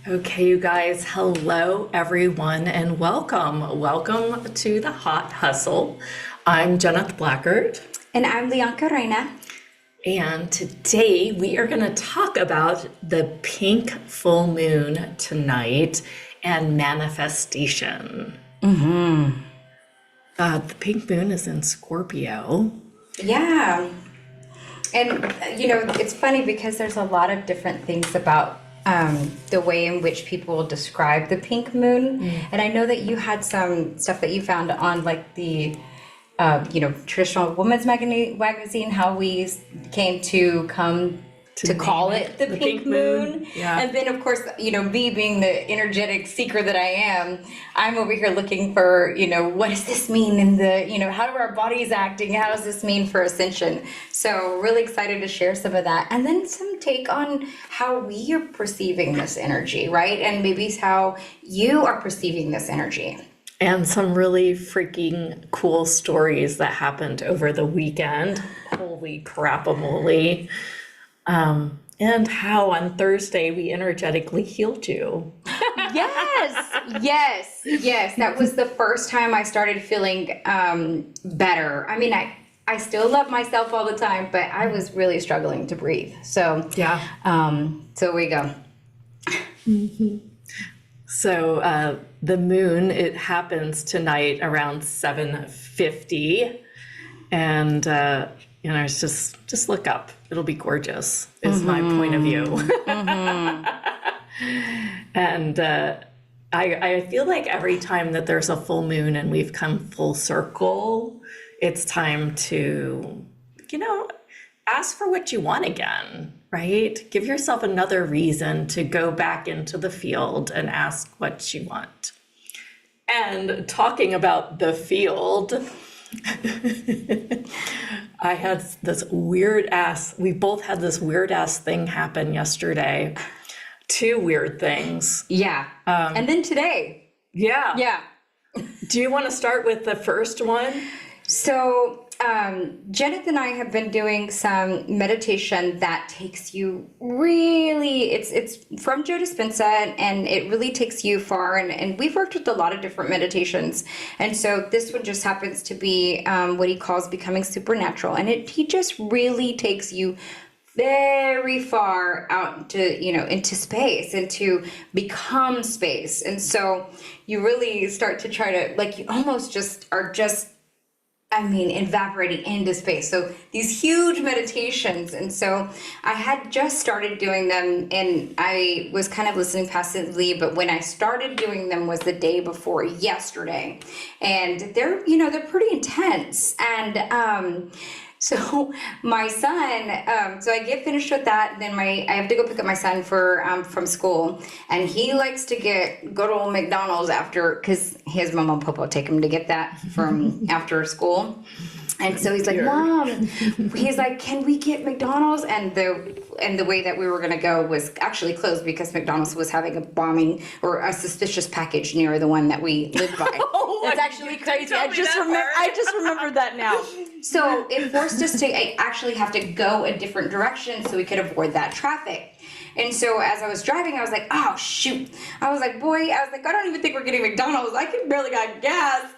Okay, you guys, hello everyone, and welcome. Welcome to the Hot Hustle. I'm Jeneth Blackard, And I'm Lyanca Reina. and today we are going to talk about the pink full moon tonight and manifestation. The pink moon is in Scorpio. Yeah. And, it's funny because there's a lot of different things about the way in which people describe the pink moon. And I know that you had some stuff that you found on like the, traditional women's magazine, how we came to come to call it the pink moon. Yeah. And then, of course, me being the energetic seeker that I am, I'm over here looking for, what does this mean in the, how are our bodies acting? How does this mean for ascension? So really excited to share some of that. And then some take on how we are perceiving this energy, right? And maybe how you are perceiving this energy. And some really freaking cool stories that happened over the weekend. Holy crap-a-moly. And how on Thursday we energetically healed you. Yes. That was the first time I started feeling better. I mean, I still love myself all the time, but I was really struggling to breathe. So Yeah. So we go. So the moon, it happens tonight around 7:50. And, it's just look up. It'll be gorgeous, is my point of view. And I feel like every time that there's a full moon and we've come full circle, it's time to, ask for what you want again, right? Give yourself another reason to go back into the field and ask what you want. And talking about the field, we both had this weird ass thing happen yesterday. Two weird things. Yeah. And then today. Yeah. Yeah. Do you want to start with the first one? So, Jeneth and I have been doing some meditation that takes you really, it's from Joe Dispenza, and it really takes you far. And we've worked with a lot of different meditations. And so this one just happens to be what he calls becoming supernatural. And he just really takes you very far out to, into space and to become space. And so you really start to try to, like, you almost just are evaporating into space. So these huge meditations. And so I had just started doing them and I was kind of listening passively, but when I started doing them was the day before yesterday. And they're pretty intense. And, so my son, so I get finished with that. Then I have to go pick up my son from school, and he likes to get good old McDonald's after, because his mama and papa take him to get that from after school. And so he's like, Mom, he's like, can we get McDonald's? And the way that we were going to go was actually closed because McDonald's was having a bombing or a suspicious package near the one that we lived by. That's actually crazy. I just remembered that now. So it forced us to actually have to go a different direction so we could avoid that traffic. And so as I was driving, I was like, oh, shoot. I was like, I don't even think we're getting McDonald's. I can barely got gas.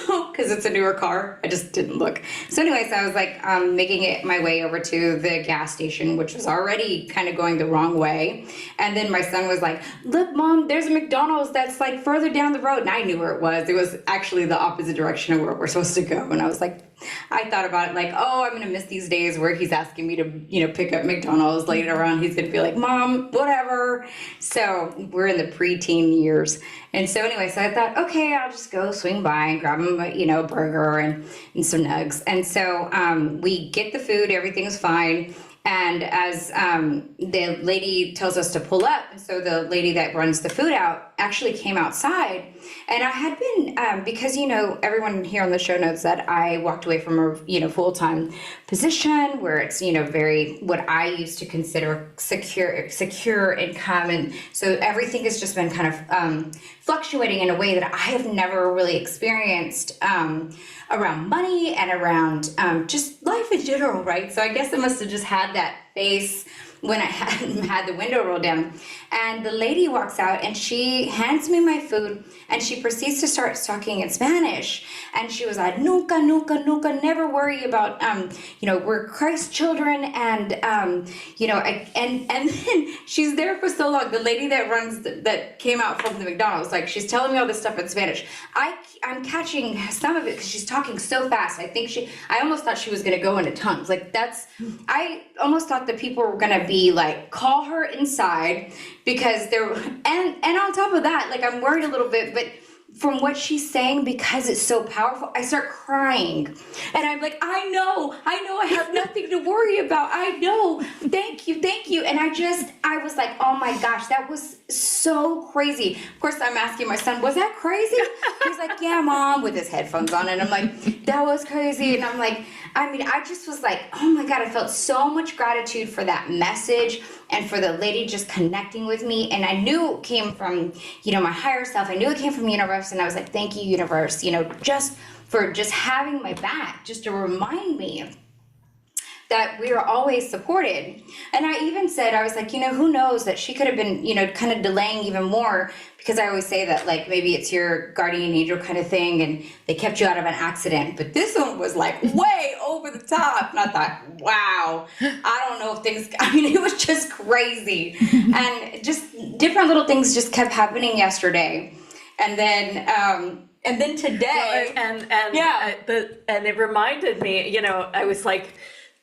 Because it's a newer car. I just didn't look. So anyways, I was like making it my way over to the gas station, which was already kind of going the wrong way. And then my son was like, look, Mom, there's a McDonald's that's like further down the road. And I knew where it was. It was actually the opposite direction of where we're supposed to go. And I was like, I thought about it like, oh, I'm going to miss these days where he's asking me to, pick up McDonald's later on. He's going to be like, Mom, whatever. So we're in the preteen years. And so anyway, so I thought, okay, I'll just go swing by and grab him a burger and some nugs. And so we get the food, everything's fine. And as the lady tells us to pull up, so the lady that runs the food out actually came outside. And I had been, because, everyone here on the show knows that I walked away from a, full-time position where it's, very, what I used to consider secure income. And so everything has just been kind of fluctuating in a way that I have never really experienced around money and around just life in general, right? So I guess I must have just had that face when I hadn't had the window rolled down. And the lady walks out and she hands me my food and she proceeds to start talking in Spanish. And she was like, nunca, nunca, nunca, never worry about, we're Christ's children. And, and then she's there for so long. The lady that came out from the McDonald's, like, she's telling me all this stuff in Spanish. I'm catching some of it because she's talking so fast. I almost thought she was going to go into tongues. Like, I almost thought that people were going to be like, call her inside because and on top of that, like, I'm worried a little bit, but from what she's saying, because it's so powerful, I start crying. And I'm like, I know I have nothing to worry about. I know. Thank you. And I was like, oh my gosh, that was so crazy. Of course, I'm asking my son, was that crazy? He's like, yeah, Mom, with his headphones on. And I'm like, that was crazy. And I'm like, I just was like, oh my God, I felt so much gratitude for that message and for the lady just connecting with me. And I knew it came from, my higher self. I knew it came from the universe. And I was like, thank you, universe, just for just having my back, just to remind me that we are always supported. And I even said, I was like, who knows, that she could have been, kind of delaying even more, because I always say that, like, maybe it's your guardian angel kind of thing and they kept you out of an accident. But this one was like way over the top. And I thought, wow, I don't know if it was just crazy. And just different little things just kept happening yesterday. And then today. And it reminded me, I was like,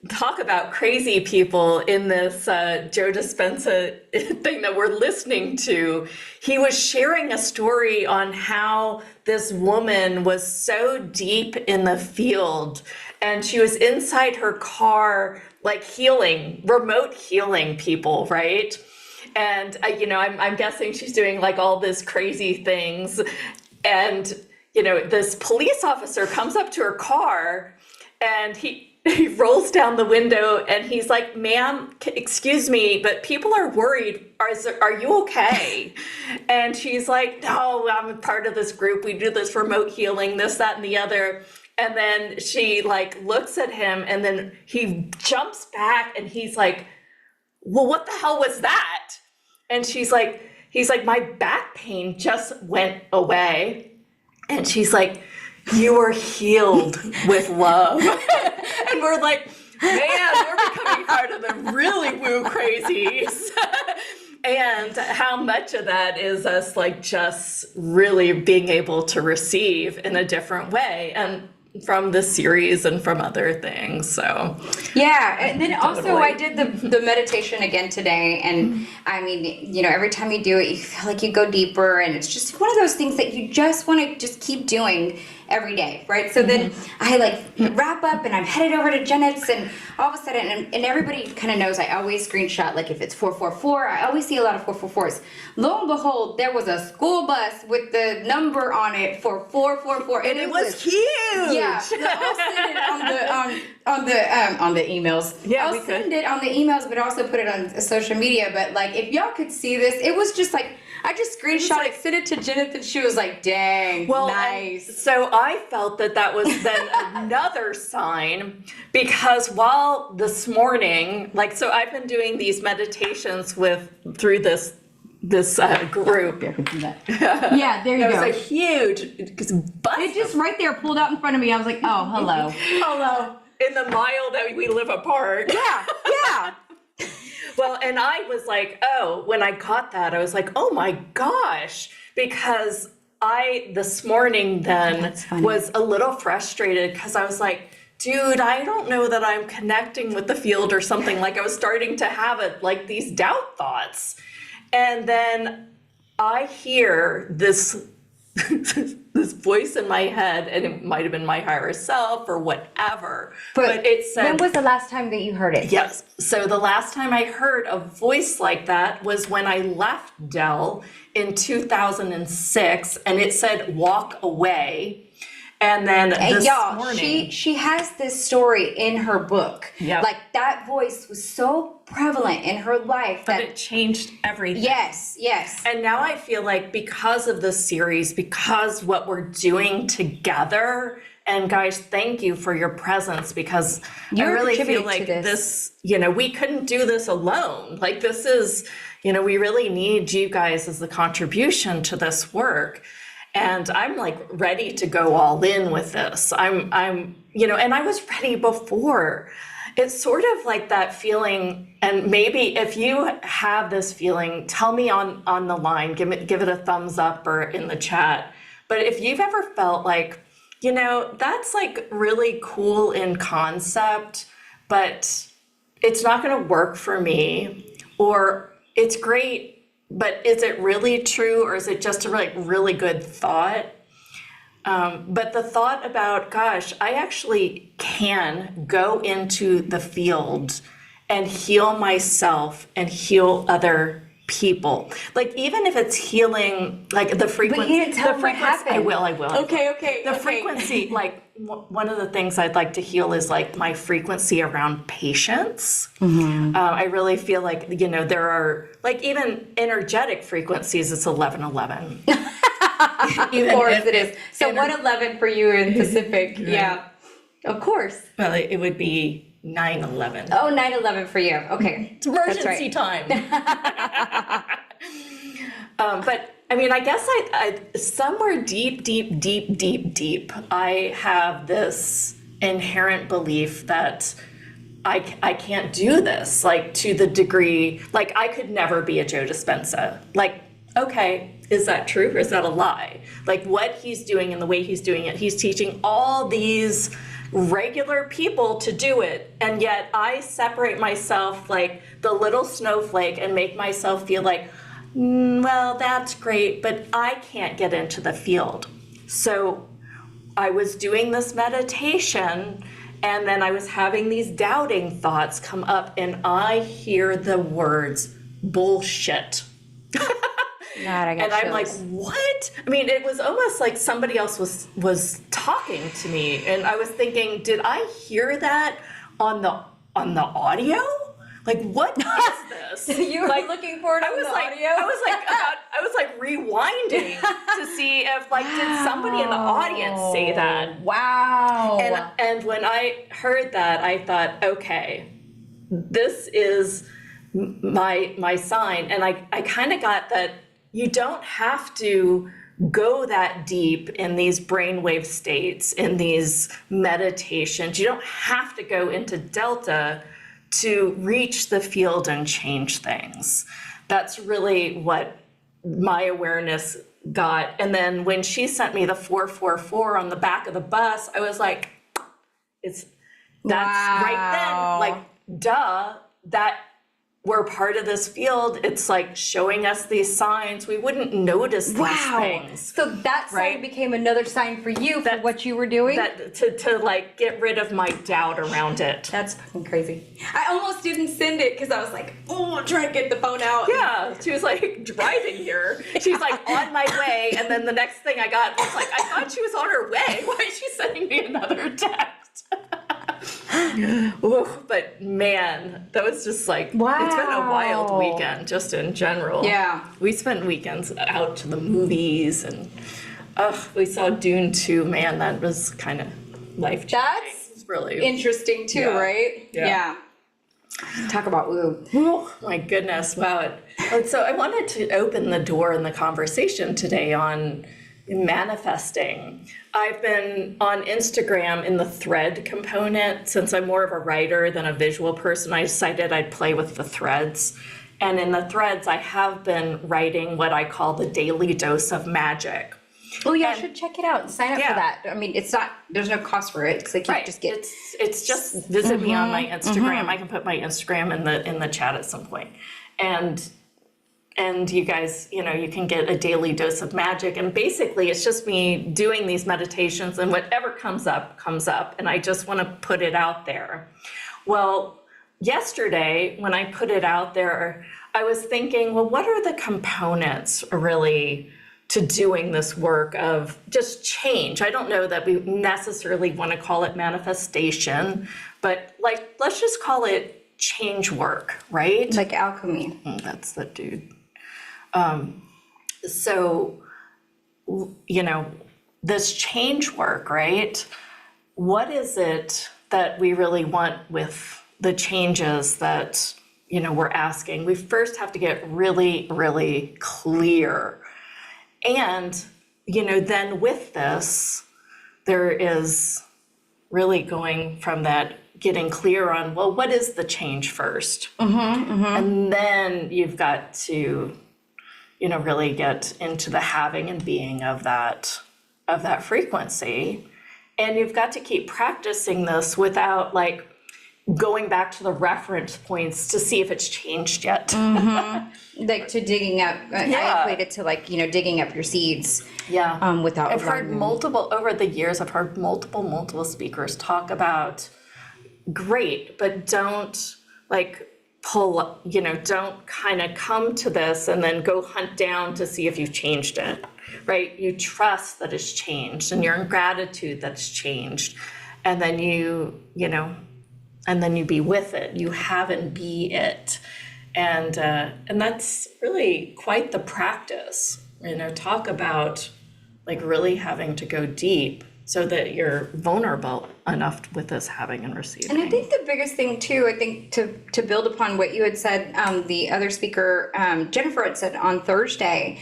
talk about crazy people in this Joe Dispenza thing that we're listening to. He was sharing a story on how this woman was so deep in the field and she was inside her car, like remote healing people, right? And, I'm guessing she's doing like all this crazy things. And, this police officer comes up to her car and he rolls down the window and he's like, ma'am, excuse me, but people are worried. Are you okay? And she's like, no, I'm a part of this group. We do this remote healing, this, that, and the other. And then she like looks at him and then he jumps back and he's like, well, what the hell was that? And he's like, my back pain just went away. And she's like, you are healed with love. And we're like, man, we're becoming part of the really woo crazies. And how much of that is us like just really being able to receive in a different way, and from the series and from other things. So yeah, and then also I did the meditation again today, and every time you do it, you feel like you go deeper, and it's just one of those things that you just want to just keep doing every day, right? So then I like wrap up and I'm headed over to Jeneth's, and all of a sudden, and everybody kind of knows I always screenshot, like if it's 444, I always see a lot of 444s. Lo and behold, there was a school bus with the number on it for 444, and it was huge. Yeah, so I'll send it on the emails. Yeah, I'll send it on the emails, but also put it on social media. But like, if y'all could see this, it was just like, I just screenshot it, sent it to Jeneth, and she was like, dang, nice. So I felt that was then another sign, because while this morning, so I've been doing these meditations through this group. I could do that. Yeah, there you go. It was a huge bus. It just right there pulled out in front of me. I was like, oh, hello. Hello. In the mile that we live apart. Yeah. Well, and I was like, when I got that, I was like, oh my gosh, because this morning then was a little frustrated because I was like, dude, I don't know that I'm connecting with the field or something. Like I was starting to have these doubt thoughts. And then I hear this this voice in my head, and it might have been my higher self or whatever. But it said, when was the last time that you heard it? Yes. So the last time I heard a voice like that was when I left Dell in 2006, and it said, walk away. And then this y'all, morning, she has this story in her book. Yep. Like that voice was so prevalent in her life but that it changed everything. yes. And now I feel like because of this series, because what we're doing together, and guys, thank you for your presence, because I You're really feel contributing to like this. we couldn't do this alone. Like this is, we really need you guys as the contribution to this work. And I'm like ready to go all in with this. I'm, and I was ready before. It's sort of like that feeling, and maybe if you have this feeling, tell me on the line, give it a thumbs up or in the chat. But if you've ever felt like, that's like really cool in concept, but it's not going to work for me, or it's great, but is it really true, or is it just a really good thought? But the thought about, gosh, I actually can go into the field and heal myself and heal other people. Like even if it's healing, like the frequency. But you didn't tell them what happened. I will. Okay. The frequency, like one of the things I'd like to heal is like my frequency around patience. I really feel like, there are like even energetic frequencies, it's 1111. Of course it is. So 111 for you in Pacific. Yeah. Of course. Well, it would be 911. Oh, 911 for you. Okay. It's emergency time. But I mean, I guess I somewhere deep, I have this inherent belief that I can't do this, like to the degree, like I could never be a Joe Dispenza. Like, okay, is that true or is that a lie? Like what he's doing and the way he's doing it, he's teaching all these regular people to do it, and yet I separate myself like the little snowflake and make myself feel like, well, that's great, but I can't get into the field. So I was doing this meditation, and then I was having these doubting thoughts come up, and I hear the words bullshit. God, I got And I'm like, chills. what? I mean, it was almost like somebody else was talking to me, and I was thinking, did I hear that on the audio? Like, what is this? You were looking for it on the audio? I was like rewinding to see if like did somebody in the audience say that? Wow. And when I heard that, I thought, okay, this is my sign. And I kind of got that you don't have to go that deep in these brainwave states, in these meditations. You don't have to go into Delta to reach the field and change things. That's really what my awareness got. And then when she sent me the 444 on the back of the bus, I was like, that's right then, like, duh, that we're part of this field. It's like showing us these signs. We wouldn't notice these things. So that sign right? became another sign for you for what you were doing? That to like get rid of my doubt around it. That's fucking crazy. I almost didn't send it because I was like, oh, I'm trying to get the phone out. Yeah, she was like driving here. She's like on my way, and then the next thing I got was like, I thought she was on her way. Why is she sending me another text? Ooh, but man, that was just like, Wow. It's been a wild weekend just in general. Yeah. We spent weekends out to the movies, and we saw Dune 2. Man, that was kind of life-changing. That's really interesting too, Yeah. right? Yeah. Talk about woo. Oh my goodness, wow. And so I wanted to open the door in the conversation today on manifesting. I've been on Instagram in the thread component. Since I'm more of a writer than a visual person, I decided I'd play with the threads. And in the threads, I have been writing what I call the daily dose of magic. Oh yeah, I should check it out and sign up for that. I mean, it's not, there's no cost for it. It's like you just get. It's just visit me on my Instagram. I can put my Instagram in the chat at some point. And you guys, you can get a daily dose of magic. And basically, it's just me doing these meditations, and whatever comes up, comes up. And I just want to put it out there. Well, yesterday, when I put it out there, I was thinking, well, what are the components really to doing this work of just change. I don't know that we necessarily want to call it manifestation, but like, let's just call it change work, right? Like alchemy. That's the dude. So, you know, this change work, right? What is it that we really want with the changes that, you know, we're asking? We first have to get really, really clear. And, you know, then with this, there is really going from that, getting clear on, well, what is the change first? And then you've got to, you know, really get into the having and being of that frequency. And you've got to keep practicing this without like going back to the reference points to see if it's changed yet. Like to digging up, I equate it to like, you know, digging up your seeds. Without I've heard over the years, I've heard multiple speakers talk about, great, but don't like pull, you know, don't kind of come to this and then go hunt down to see if you've changed it, right? You trust that it's changed and you're in gratitude that it's changed. And then you know, and then you be with it. You have and be it. And that's really quite the practice, you know, talk about like really having to go deep so that you're vulnerable enough with this having and receiving. And I think the biggest thing too, I think to build upon what you had said, the other speaker, Jennifer had said on Thursday,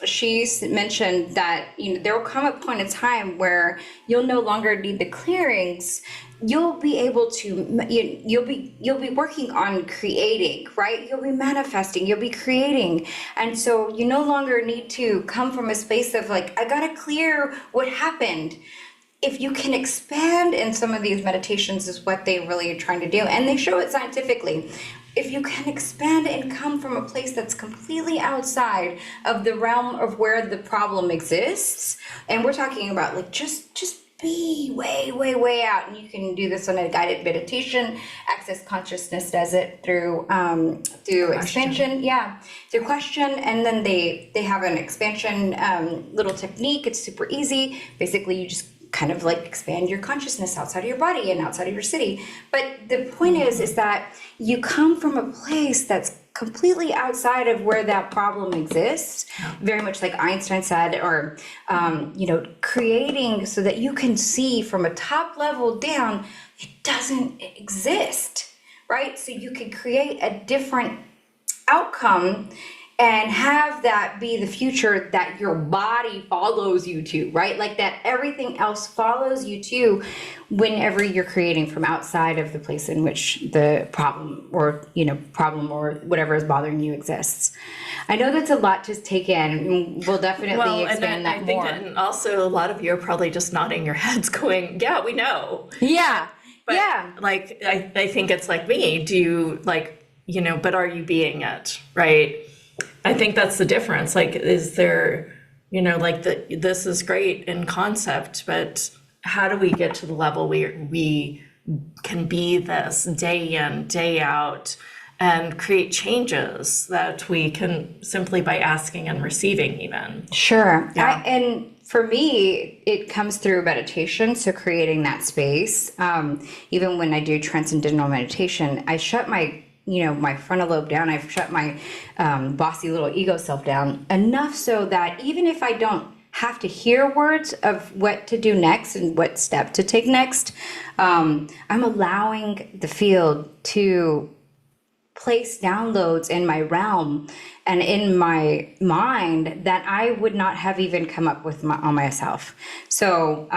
she mentioned that, you know, there will come a point in time where you'll no longer need the clearings. You'll be able to, you'll be working on creating, right? You'll be manifesting, you'll be creating. And so you no longer need to come from a space of like, I gotta clear what happened. If you can expand in some of these meditations is what they really are trying to do. And they show it scientifically. If you can expand and come from a place that's completely outside of the realm of where the problem exists, and we're talking about like just be way out, and you can do this on a guided meditation. Access Consciousness does it through expansion, through question, and then they have an expansion little technique. It's super easy. Basically, you just kind of like expand your consciousness outside of your body and outside of your city. But the point is that you come from a place that's completely outside of where that problem exists, very much like Einstein said, or, you know, creating so that you can see from a top level down, it doesn't exist, right? So you can create a different outcome and have that be the future that your body follows you to, right? Like that everything else follows you to whenever you're creating from outside of the place in which the problem or whatever is bothering you exists. I know that's a lot to take in, and we'll definitely expand that more. And also a lot of you are probably just nodding your heads going, yeah, we know. Yeah. But like, I think it's like me, do you like, you know, but are you being it, right? I think that's the difference. Like, is there, you know, like this is great in concept, but how do we get to the level where we can be this day in, day out and create changes that we can simply by asking and receiving even? Sure. Yeah. And for me, it comes through meditation. So creating that space, even when I do transcendental meditation, I shut my frontal lobe down. I've shut my bossy little ego self down enough so that even if I don't have to hear words of what to do next and what step to take next, I'm allowing the field to place downloads in my realm and in my mind that I would not have even come up with on myself. So,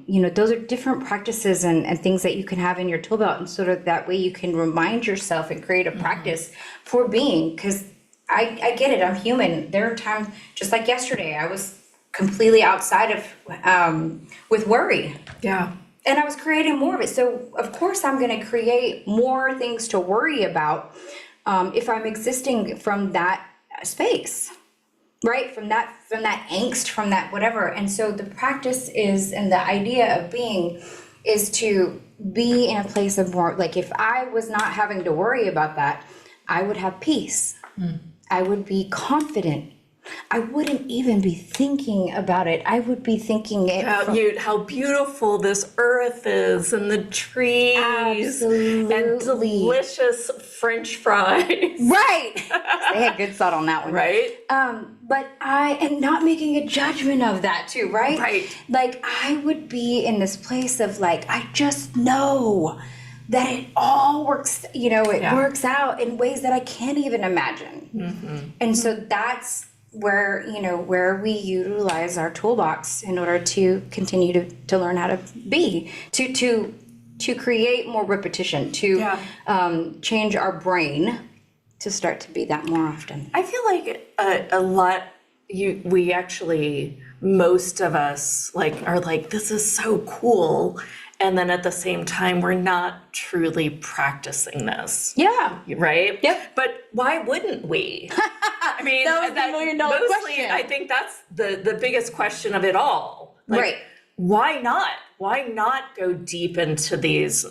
those are different practices and things that you can have in your tool belt. And sort of that way you can remind yourself and create a practice for being, because I get it, I'm human. There are times, just like yesterday, I was completely outside of, with worry. Yeah. And I was creating more of it. So of course I'm going to create more things to worry about if I'm existing from that space, right? From that angst, from that whatever. And so the practice is, and the idea of being is to be in a place of more, like if I was not having to worry about that, I would have peace. I would be confident. I wouldn't even be thinking about it. I would be thinking it How beautiful this earth is, and the trees, and Absolutely. delicious French fries. Right. They had good thought on that one. Right? But and not making a judgment of that too, right? Right. Like I would be in this place of like, I just know that it all works, works out in ways that I can't even imagine. And so that's where, where we utilize our toolbox in order to continue to learn how to be, to create more repetition, to change our brain to start to be that more often. I feel like a lot, we actually, most of us are like, this is so cool. And then at the same time, we're not truly practicing this. Yeah. Right? Yep. But why wouldn't we? I mean, That was the $1 million question. I think that's the biggest question of it all. Like, Right. Why not? Why not go deep into these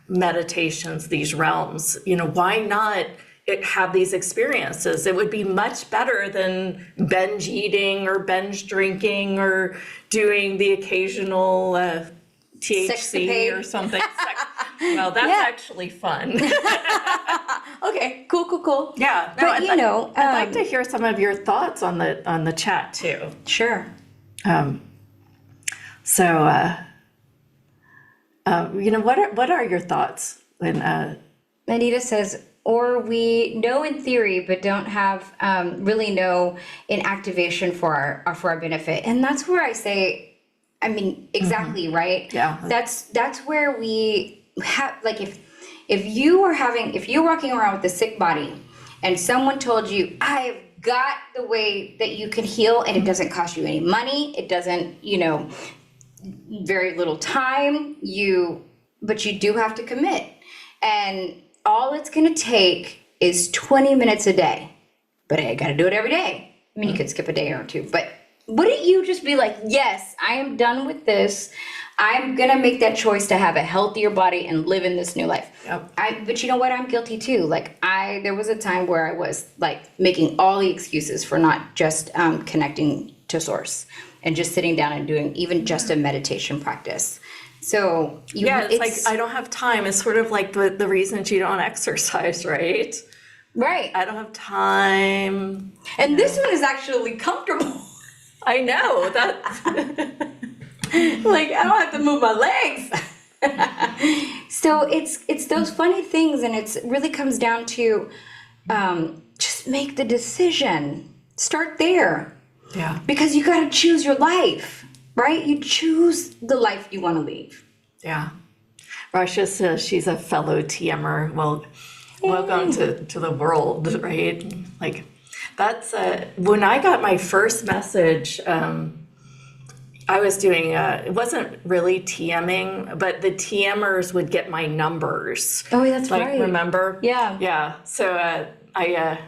meditations, these realms? Why not have these experiences? It would be much better than binge eating or binge drinking or doing the occasional THC Sexcapade. or something. Well, that's actually fun. Okay, cool. Yeah, But I'd like to hear some of your thoughts on the chat too. Sure. What are your thoughts when Anita says, or we know in theory, but don't have really know in activation for our benefit. And that's where I say, I mean, exactly, right? Yeah. That's where we have, like, if you're walking around with a sick body and someone told you, I've got the way that you can heal and it doesn't cost you any money, it doesn't, very little time, but you do have to commit. And all it's going to take is 20 minutes a day. But I got to do it every day. I mean, you could skip a day or two, but wouldn't you just be like, yes, I am done with this. I'm going to make that choice to have a healthier body and live in this new life. Yep. But you know what? I'm guilty too. Like there was a time where I was like making all the excuses for not just connecting to source and just sitting down and doing even just a meditation practice. So it's like, I don't have time. It's sort of like the reason you don't exercise, right? Right. I don't have time. And this one is actually comfortable. I know that. Like I don't have to move my legs. So it's those funny things, and it really comes down to just make the decision. Start there. Yeah. Because you got to choose your life, right? You choose the life you want to lead. Yeah. Rasha says she's a fellow TMer. Well, welcome to the world, right? Like, that's when I got my first message. I was doing it wasn't really TMing, but the TMers would get my numbers. Oh, that's right. Remember? Yeah. Yeah. So I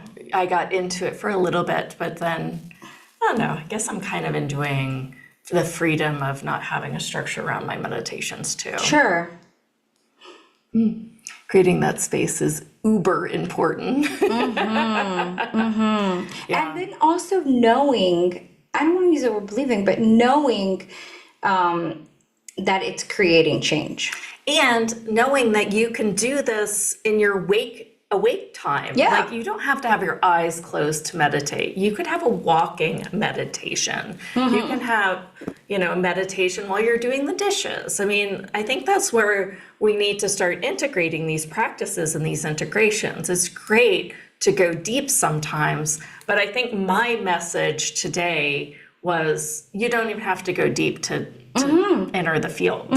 got into it for a little bit, but then I don't know. I guess I'm kind of enjoying the freedom of not having a structure around my meditations too. Sure. Creating that space is uber important. And then also knowing, I don't want to use the word believing, but knowing that it's creating change. And knowing that you can do this in your awake time. Yeah. Like, you don't have to have your eyes closed to meditate. You could have a walking meditation. You can have, a meditation while you're doing the dishes. I mean, I think that's where we need to start integrating these practices and these integrations. It's great to go deep sometimes, but I think my message today was you don't even have to go deep to enter the field.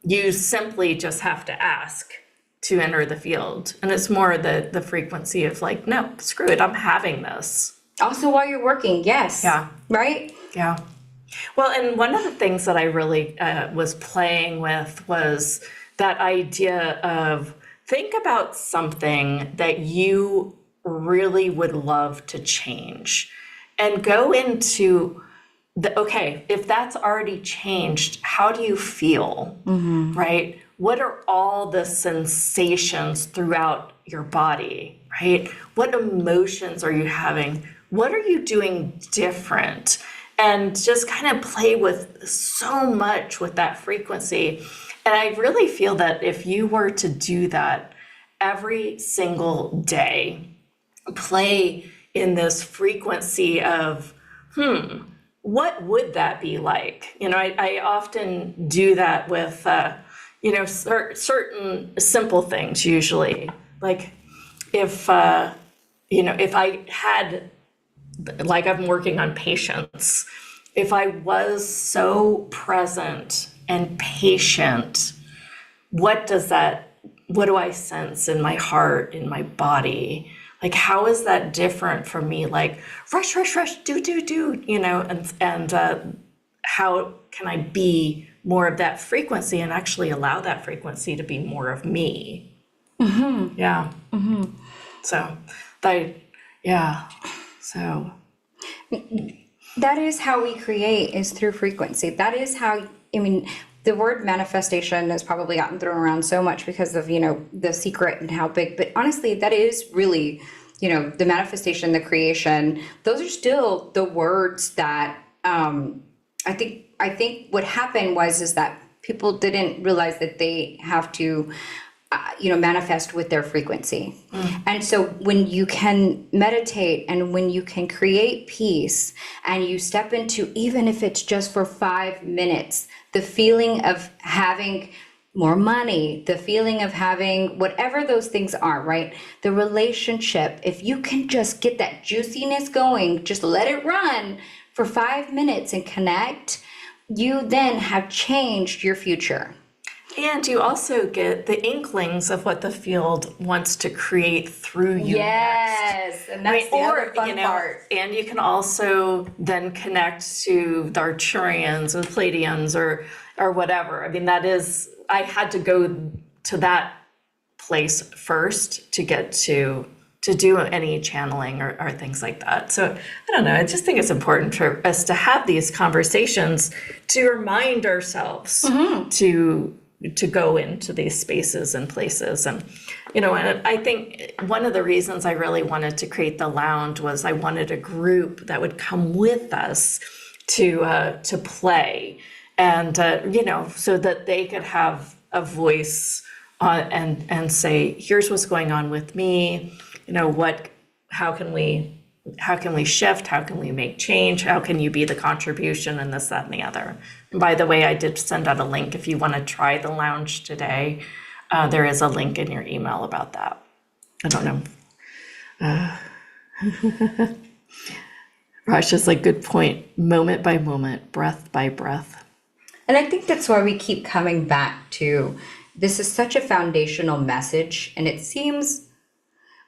You simply just have to ask to enter the field. And it's more the frequency of like, no, screw it, I'm having this. Also while you're working, yes. Yeah. Right? Yeah. Well, and one of the things that I really was playing with was that idea of think about something that you really would love to change and go into okay, if that's already changed, how do you feel, right? What are all the sensations throughout your body, right? What emotions are you having what are you doing different? And just kind of play with so much with that frequency. And I really feel that if you were to do that every single day, play in this frequency of, what would that be like? I often do that with, certain simple things usually. Like if I had, like I'm working on patience, if I was so present and patient, what do I sense in my heart, in my body? Like, how is that different from me? Like, rush, rush, rush, do, and how can I be more of that frequency and actually allow that frequency to be more of me? Mm-hmm. Yeah. Mm-hmm. So, so. That is how we create, is through frequency. That is how, the word manifestation has probably gotten thrown around so much because of, The Secret and how big, but honestly, that is really, the manifestation, the creation, those are still the words that, I think what happened is that people didn't realize that they have to, manifest with their frequency. And so when you can meditate and when you can create peace and you step into, even if it's just for 5 minutes, the feeling of having more money, the feeling of having whatever those things are, right? The relationship, if you can just get that juiciness going, just let it run for 5 minutes and connect, you then have changed your future. And you also get the inklings of what the field wants to create through you. Yes, and that's the other fun part. And you can also then connect to the Arcturians or Pleiadians or whatever. I had to go to that place first to get to do any channeling or things like that. So I don't know, I just think it's important for us to have these conversations to remind ourselves to go into these spaces and places. And, and I think one of the reasons I really wanted to create the lounge was I wanted a group that would come with us to play and, so that they could have a voice and say, here's what's going on with me, how can we shift? How can we make change? How can you be the contribution and this, that, and the other? And by the way, I did send out a link. If you want to try the lounge today, there is a link in your email about that. I don't know. Raj is like, good point. Moment by moment, breath by breath. And I think that's why we keep coming back to, this is such a foundational message, and it seems,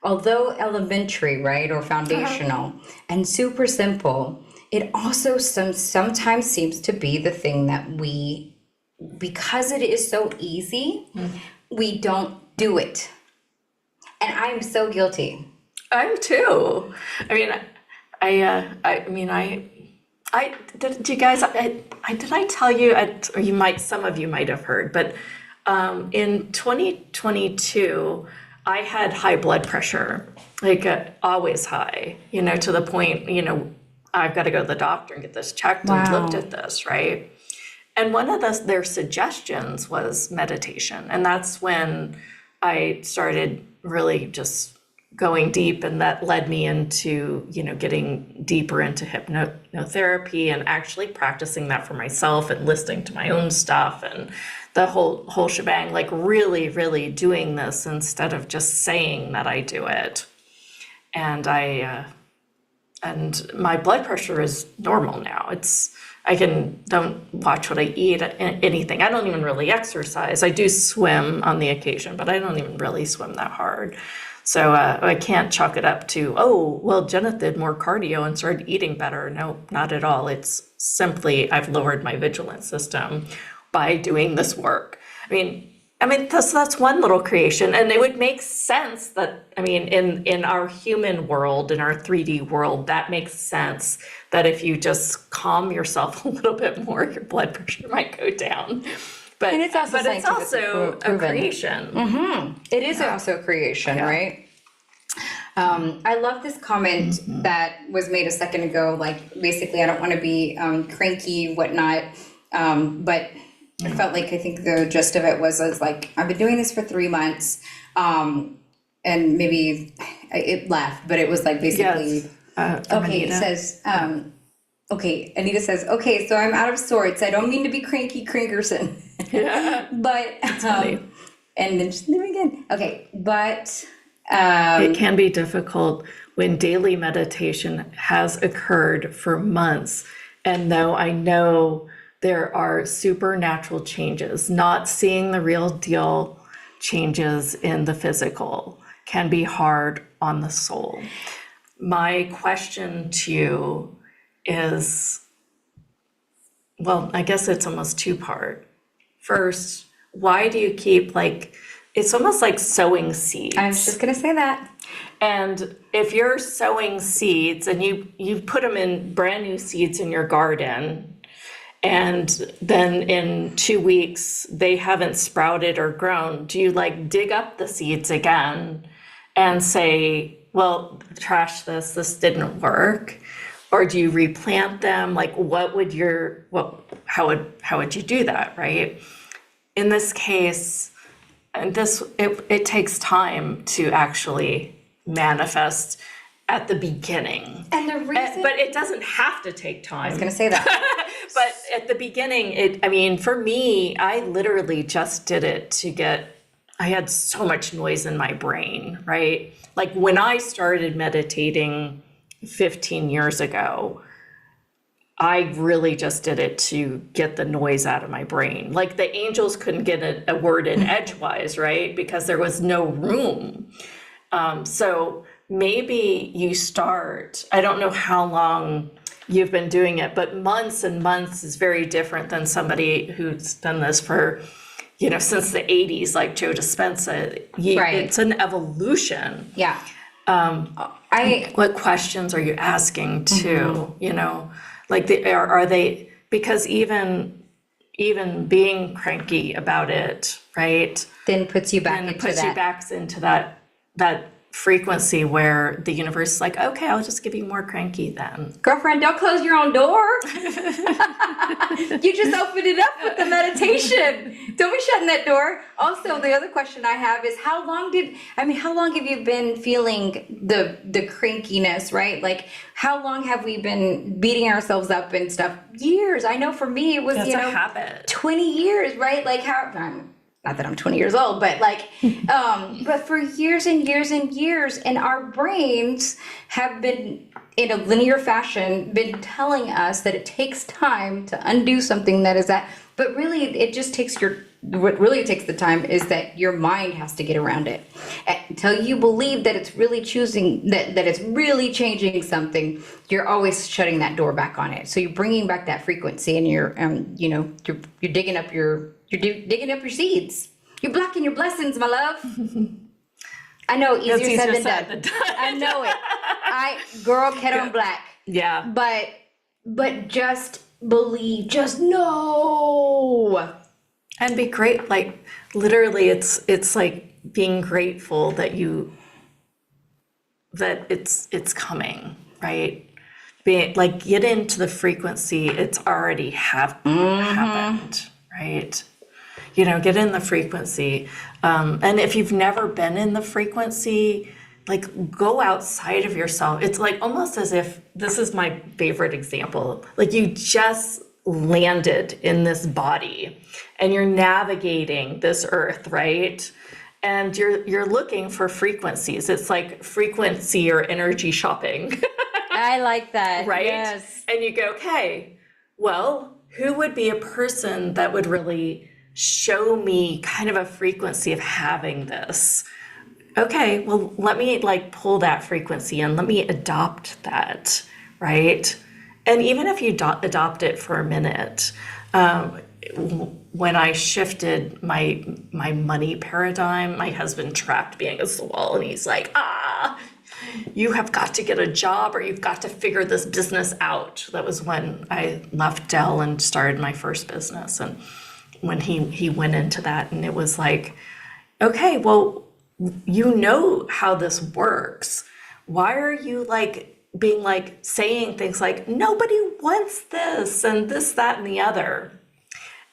although elementary, right, or foundational, and super simple, it also sometimes seems to be the thing that we, because it is so easy, we don't do it. And I'm so guilty. I'm too. Did you guys, did I tell you, or some of you might have heard, but in 2022, I had high blood pressure, like always high, to the point, I've got to go to the doctor and get this checked and looked at this, right? And one of their suggestions was meditation. And that's when I started really just going deep, and that led me into, getting deeper into hypnotherapy and actually practicing that for myself and listening to my own stuff and the whole shebang, like really, really doing this instead of just saying that I do it. And and my blood pressure is normal now. I don't watch what I eat, anything. I don't even really exercise. I do swim on the occasion, but I don't even really swim that hard. So I can't chalk it up to, Jeneth did more cardio and started eating better. No, not at all. It's simply I've lowered my vigilance system by doing this work. That's one little creation, and it would make sense that, in our human world, in our 3D world, that makes sense that if you just calm yourself a little bit more, your blood pressure might go down. But it's also a creation. Mm-hmm. It is also a creation, right? I love this comment that was made a second ago. Like, basically, I don't want to be cranky, whatnot. But I felt like I think the gist of it was like, I've been doing this for 3 months, and maybe it left, but it was like basically, From okay, Anita. it says, okay, Anita says, okay, so I'm out of sorts. I don't mean to be cranky Crankerson. Yeah. But, funny. and then just leave again. Okay, but, It can be difficult when daily meditation has occurred for months. And though I know there are supernatural changes, not seeing the real deal changes in the physical can be hard on the soul. My question to you is, well, I guess it's almost two-part. First, why do you keep it's almost like sowing seeds. I was just gonna say that. And if you're sowing seeds and you put them in brand new seeds in your garden, and then in 2 weeks they haven't sprouted or grown, do you dig up the seeds again and say, well, trash this didn't work? Or do you replant them? How would you do that, right? In this case, and it takes time to actually manifest at the beginning. And the reason, But it doesn't have to take time. I was gonna say that. But at the beginning, for me, I literally just did it I had so much noise in my brain, right? Like when I started meditating 15 years ago, I really just did it to get the noise out of my brain. Like the angels couldn't get a word in edgewise, right? Because there was no room. So maybe you start, I don't know how long you've been doing it, but months and months is very different than somebody who's done this for, since the 80s, like Joe Dispenza. Right. It's an evolution. Yeah. What questions are you asking too? Are they, because even being cranky about it, right? Then puts you back And it into puts that. you back into that frequency where the universe is like, okay, I'll just give you more cranky then. Girlfriend, don't close your own door. You just opened it up with the meditation. Don't be shutting that door. Also, the other question I have is how long have you been feeling the crankiness, right? Like, how long have we been beating ourselves up and stuff? Years. I know for me it was, That's a habit. 20 years, right? Like not that I'm 20 years old, but but for years and years and years, and our brains have been, in a linear fashion, been telling us that it takes time to undo something that is that, but really it just takes what really takes the time is that your mind has to get around it. Until you believe that it's really that it's really changing something, you're always shutting that door back on it. So you're bringing back that frequency, and you're digging up digging up your seeds. You're blocking your blessings, my love. I know, easier said than done. I know it. Girl, cat on black. Yeah. But just believe, just know. And be great. Like literally it's like being grateful that it's coming, right? Get into the frequency. It's already happened, right? Get in the frequency. And if you've never been in the frequency, go outside of yourself. It's almost as if, this is my favorite example, you just landed in this body and you're navigating this earth, right? And you're looking for frequencies. It's like frequency or energy shopping. I like that. Right? Yes. And you go, okay, well, who would be a person that would really show me kind of a frequency of having this? Okay, well, let me pull that frequency and let me adopt that, right? And even if you adopt it for a minute, when I shifted my money paradigm, my husband trapped me against the wall, and he's like, you have got to get a job, or you've got to figure this business out. That was when I left Dell and started my first business. And when he went into that, and it was like, okay, well, you know how this works. why are you like being like saying things like, nobody wants this and this, that, and the other?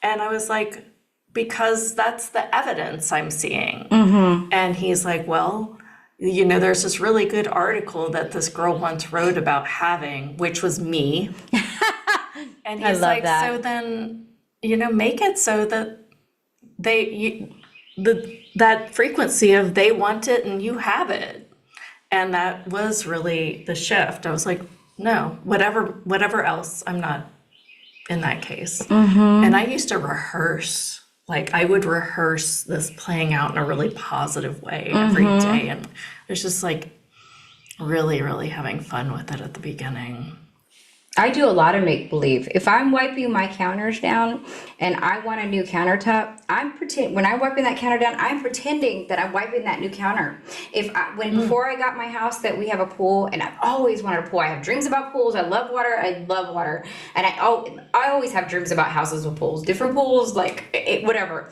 And I was like, because that's the evidence I'm seeing. And he's like, well, you know, there's this really good article that this girl once wrote about having, which was me. And he's love like, that. so then, you know, make it so that that frequency of they want it and you have it. And that was really the shift. I was like, no, whatever else, I'm not in that case. And I used to rehearse. Like I would rehearse this playing out in a really positive way every day. And it was just like really, really having fun with it at the beginning. I do a lot of make believe. If I'm wiping my counters down and I want a new countertop, when I'm wiping that counter down, I'm pretending that I'm wiping that new counter. Before I got my house, that we have a pool, and I've always wanted a pool. I have dreams about pools. I love water. And I always have dreams about houses with pools, different pools, like whatever,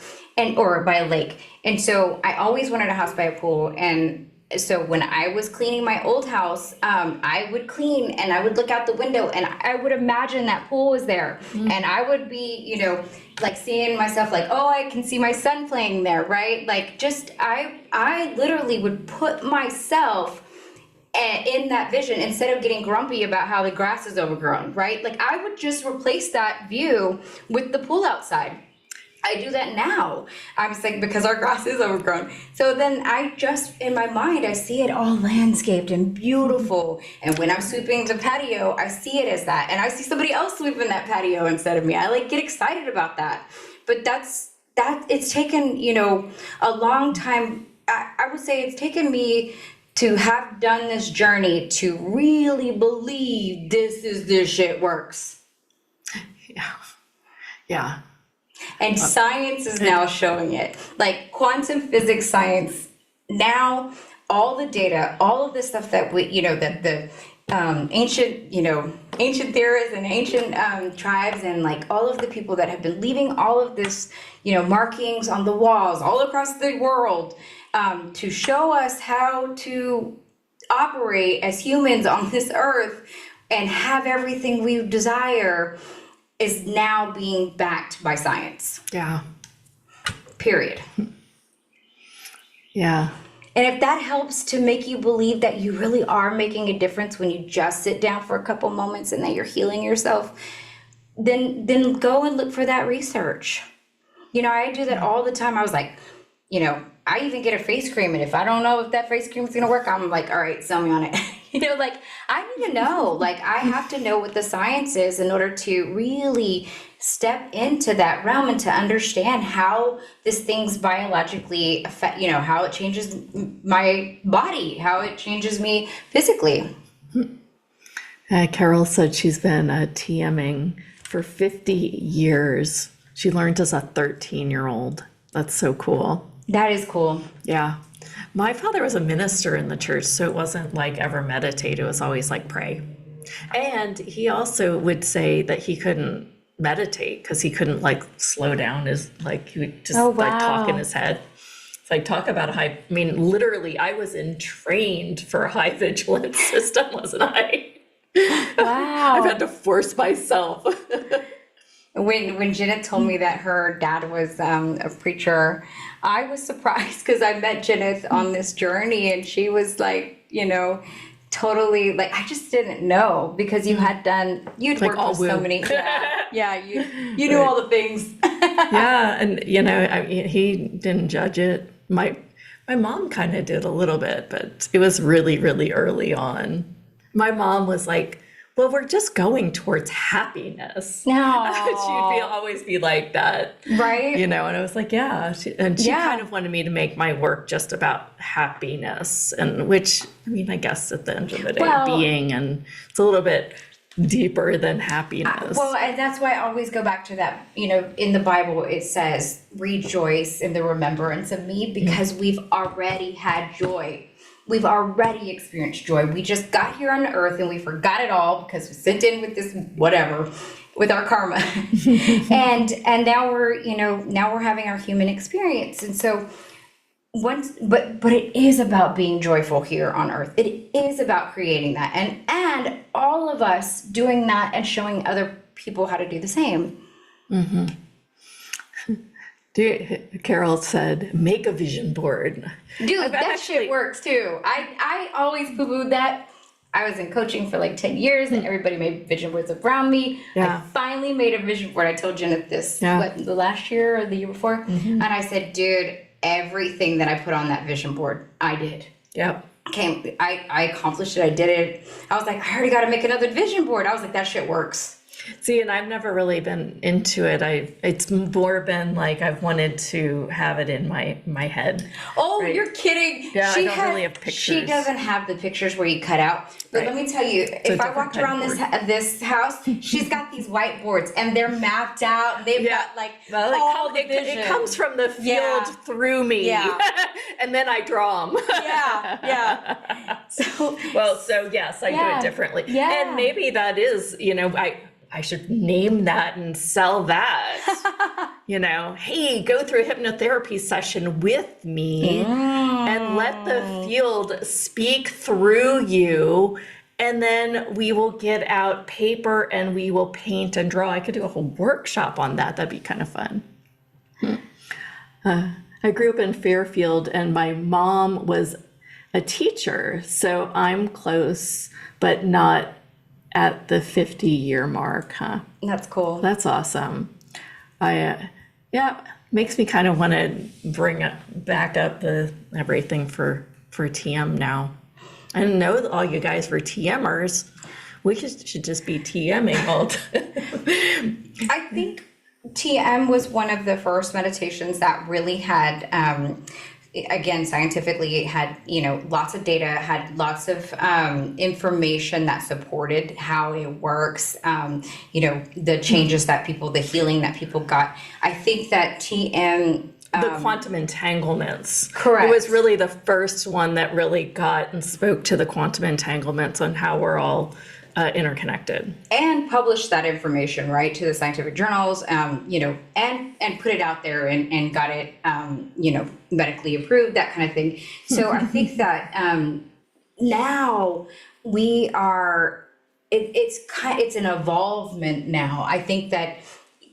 or by a lake. And so I always wanted a house by a pool. And so when I was cleaning my old house, I would clean and I would look out the window and I would imagine that pool was there. And I would be, you know, like seeing myself like, oh, I can see my son playing there, right? Like just, I literally would put myself in that vision instead of getting grumpy about how the grass is overgrown, right? Like I would just replace that view with the pool outside. I do that now. I'm just like, because our grass is overgrown. So then I just, in my mind, I see it all landscaped and beautiful. And when I'm sweeping the patio, I see it as that. And I see somebody else sweeping that patio instead of me. I like get excited about that. But it's taken, you know, a long time. I would say it's taken me to have done this journey to really believe this shit works. Yeah. Yeah. And science is now showing it. Like quantum physics science, now all the data, all of the stuff that we, you know, that the ancient theorists and ancient tribes and like all of the people that have been leaving all of this, you know, markings on the walls all across the world to show us how to operate as humans on this earth and have everything we desire is now being backed by science. Yeah. Period. Yeah. And if that helps to make you believe that you really are making a difference when you just sit down for a couple moments and that you're healing yourself, then go and look for that research. You know, I do that all the time. I was like, you know, I even get a face cream, and if I don't know if that face cream is gonna work, I'm like, all right, sell me on it. You know, like I need to know. Like I have to know what the science is in order to really step into that realm and to understand how this thing's biologically affect, you know, how it changes my body, how it changes me physically. Carol said she's been TMing for 50 years. She learned as a 13-year-old. That's so cool. That is cool. Yeah. My father was a minister in the church, so it wasn't like ever meditate. It was always like pray. And he also would say that he couldn't meditate because he couldn't like slow down his, like he would just like talk in his head. It's like talk about I mean, literally, I was trained for a high vigilance system, wasn't I? Wow. I've had to force myself. When Jeneth told me that her dad was a preacher, I was surprised because I met Jeneth on this journey and she was like, you know, totally like, I just didn't know because you'd like worked with so many. Yeah, you knew all the things. Yeah, and you know, I mean, he didn't judge it. My mom kind of did a little bit, but it was really, really early on. My mom was like, well, we're just going towards happiness. No. She'd always be like that. Right. You know, and I was like, yeah. She kind of wanted me to make my work just about happiness, and which, I mean, I guess at the end of the day, being, and it's a little bit deeper than happiness. Well, and that's why I always go back to that, you know, in the Bible, it says, rejoice in the remembrance of me, because we've already had joy. We've already experienced joy. We just got here on earth and we forgot it all because we sent in with this whatever, with our karma. and now we're having our human experience. And so but it is about being joyful here on earth. It is about creating that, and all of us doing that and showing other people how to do the same. Carol said, make a vision board. Dude, that shit works too. I always poo-pooed that. I was in coaching for like 10 years and everybody made vision boards around me. Yeah. I finally made a vision board. I told Jeneth this, the last year or the year before? And I said, dude, everything that I put on that vision board, I did. Yep. Okay, I accomplished it. I did it. I was like, I already got to make another vision board. I was like, that shit works. See, and I've never really been into it. It's more been like I've wanted to have it in my head. Oh, right? You're kidding. Yeah, I don't really have pictures. She doesn't have the pictures where you cut out. But let me tell you, if I walked around this house, she's got these whiteboards and they're mapped out. They've got like all the vision. It comes from the field through me. Yeah. And then I draw them. Yeah. So yes, I do it differently. Yeah. And maybe that is, I should name that and sell that. Hey, go through a hypnotherapy session with me and let the field speak through you. And then we will get out paper and we will paint and draw. I could do a whole workshop on that. That'd be kind of fun. I grew up in Fairfield and my mom was a teacher. So I'm close, but not at the 50-year mark, huh? That's cool. That's awesome. Makes me kind of want to bring back up everything for TM now. I didn't know that all you guys were TMers. We should just be TMing all time. I think TM was one of the first meditations that really had, again, scientifically, it had, lots of data, had lots of information that supported how it works, the changes that the healing that people got. I think that TM... the quantum entanglements. Correct. It was really the first one that really got and spoke to the quantum entanglements on how we're all interconnected. And published that information, right, to the scientific journals, and put it out there and got it, medically approved, that kind of thing. So I think that now we are, it's an evolvement now. I think that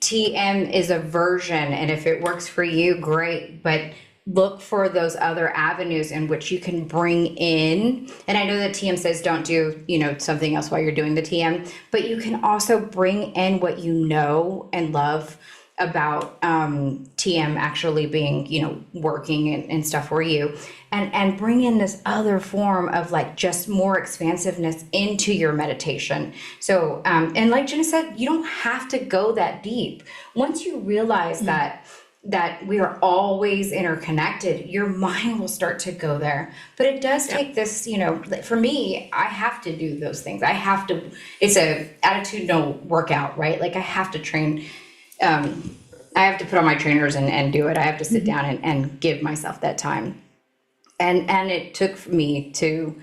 TM is a version, and if it works for you, great, but look for those other avenues in which you can bring in. And I know that TM says don't do, something else while you're doing the TM, but you can also bring in what you know and love about TM actually being, working and stuff for you, and bring in this other form of like just more expansiveness into your meditation. So, and like Jenna said, you don't have to go that deep. Once you realize that we are always interconnected, your mind will start to go there. But it does take this, for me, I have to do those things. It's a attitudinal workout, right? Like I have to train, I have to put on my trainers and do it. I have to sit down and give myself that time. And it took me to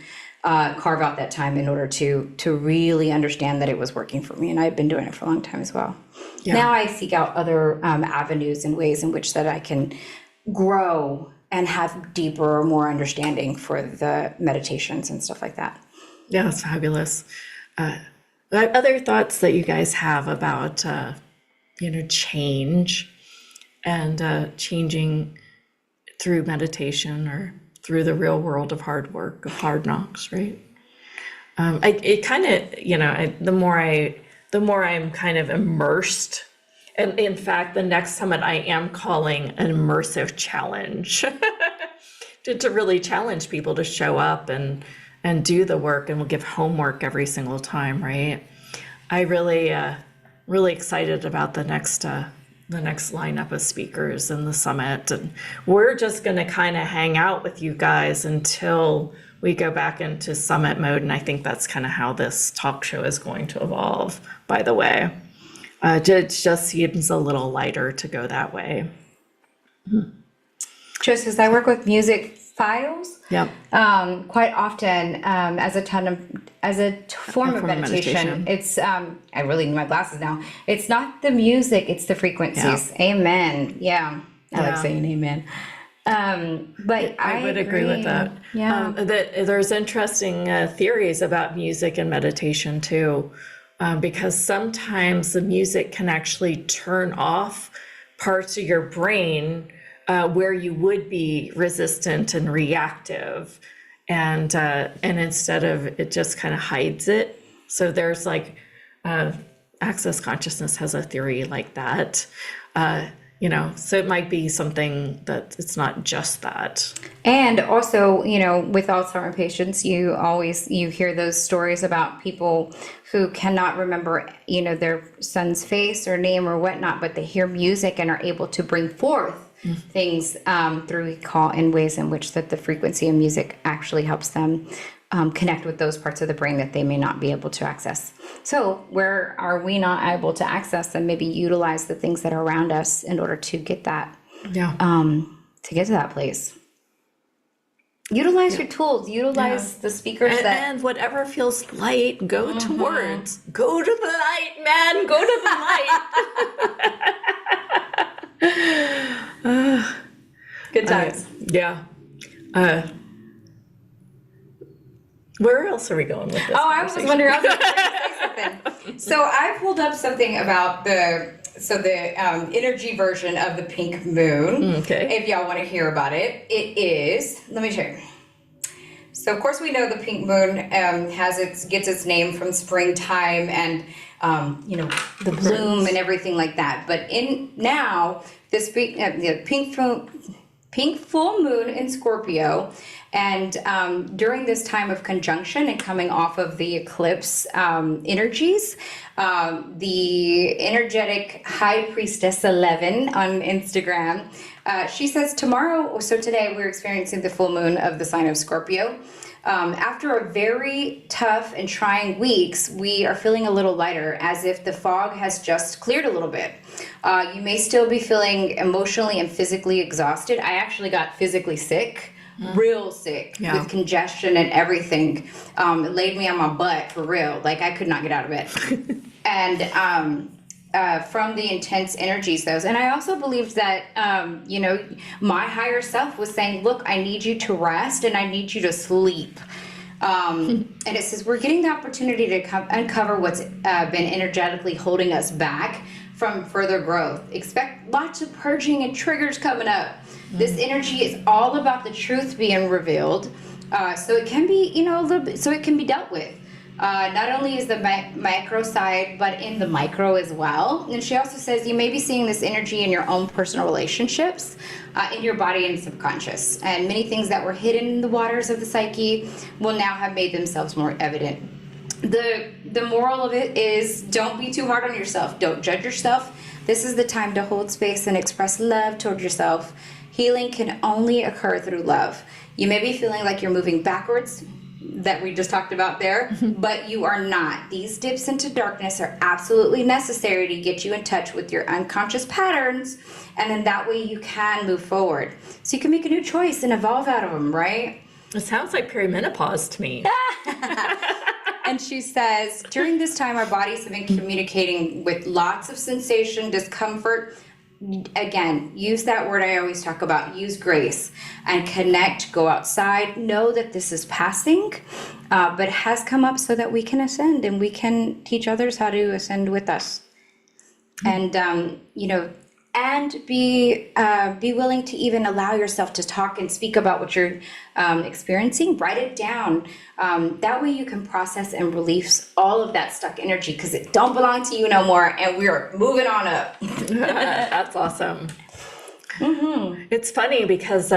carve out that time in order to really understand that it was working for me. And I've been doing it for a long time as well. Yeah. Now I seek out other avenues and ways in which that I can grow and have deeper or more understanding for the meditations and stuff like that. Yeah, that's fabulous. Other thoughts that you guys have about, change and changing through meditation or through the real world of hard work, of hard knocks, right? It kind of, the more I'm kind of immersed, and in fact, the next summit I am calling an immersive challenge to really challenge people to show up and do the work, and we'll give homework every single time, right? I really excited about the next lineup of speakers in the summit, and we're just going to kind of hang out with you guys until we go back into summit mode. And I think that's kind of how this talk show is going to evolve, by the way. It just seems a little lighter to go that way. Just as I work with music files, Yep. Quite often as a form of meditation. It's I really need my glasses now. It's not the music, it's the frequencies. Yeah. Amen. Yeah. I like saying amen. But I would agree with that. Yeah. That there's interesting theories about music and meditation too, because sometimes the music can actually turn off parts of your brain where you would be resistant and reactive, and instead of it just kind of hides it. So there's like access consciousness has a theory like that. So it might be something that it's not just that. And also, with Alzheimer's patients, you hear those stories about people who cannot remember, their son's face or name or whatnot, but they hear music and are able to bring forth things through recall in ways in which that the frequency of music actually helps them connect with those parts of the brain that they may not be able to access. So where are we not able to access and maybe utilize the things that are around us in order to get that, to get to that place? Utilize your tools, utilize the speakers and whatever feels light, go towards. Go to the light, man. Go to the light. Good times. Where else are we going with this? Oh, I was wondering. I was going to say something. So I pulled up something about the energy version of the pink moon. Okay. If y'all want to hear about it, it is. Let me check. So of course we know the pink moon gets its name from springtime and the bloom and everything like that. But this pink full moon in Scorpio. And during this time of conjunction and coming off of the eclipse energies, the energetic High Priestess 11 on Instagram, she says today we're experiencing the full moon of the sign of Scorpio. After a very tough and trying weeks, we are feeling a little lighter, as if the fog has just cleared a little bit. You may still be feeling emotionally and physically exhausted. I actually got physically sick. Real sick with congestion and everything. It laid me on my butt for real. Like I could not get out of bed. And from the intense energies, and I also believed that, my higher self was saying, look, I need you to rest and I need you to sleep. And it says, we're getting the opportunity to uncover what's been energetically holding us back from further growth. Expect lots of purging and triggers coming up. This energy is all about the truth being revealed. So it can be, a little bit, so it can be dealt with. Not only is the micro side, but in the micro as well. And she also says you may be seeing this energy in your own personal relationships, in your body and subconscious. And many things that were hidden in the waters of the psyche will now have made themselves more evident. The moral of it is don't be too hard on yourself. Don't judge yourself. This is the time to hold space and express love toward yourself. Healing can only occur through love. You may be feeling like you're moving backwards, that we just talked about there, but you are not. These dips into darkness are absolutely necessary to get you in touch with your unconscious patterns, and then that way you can move forward. So you can make a new choice and evolve out of them, right? It sounds like perimenopause to me. And she says, during this time, our bodies have been communicating with lots of sensation, discomfort. Again, use that word I always talk about, use grace and connect, go outside, know that this is passing, but has come up so that we can ascend and we can teach others how to ascend with us. And, and be willing to even allow yourself to talk and speak about what you're experiencing. Write it down. That way you can process and release all of that stuck energy because it don't belong to you no more. And we are moving on up. That's awesome. It's funny because,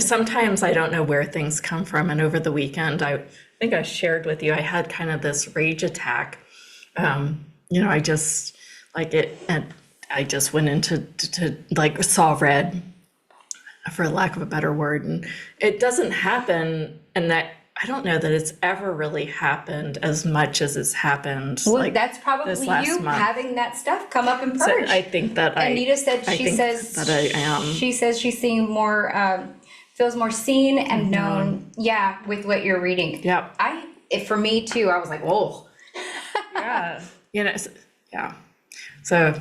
sometimes I don't know where things come from. And over the weekend, I think I shared with you, I had kind of this rage attack. I just like it. And I just went into saw red, for lack of a better word, and it doesn't happen. And that I don't know that it's ever really happened as much as it's happened. Well, that's probably you having that stuff come up and purge. So I think that Anita said she says that I am. She says she's seeing more, feels more seen and known. Yeah, with what you're reading. Yeah. For me too. I was like, whoa. Yeah. Yeah. So.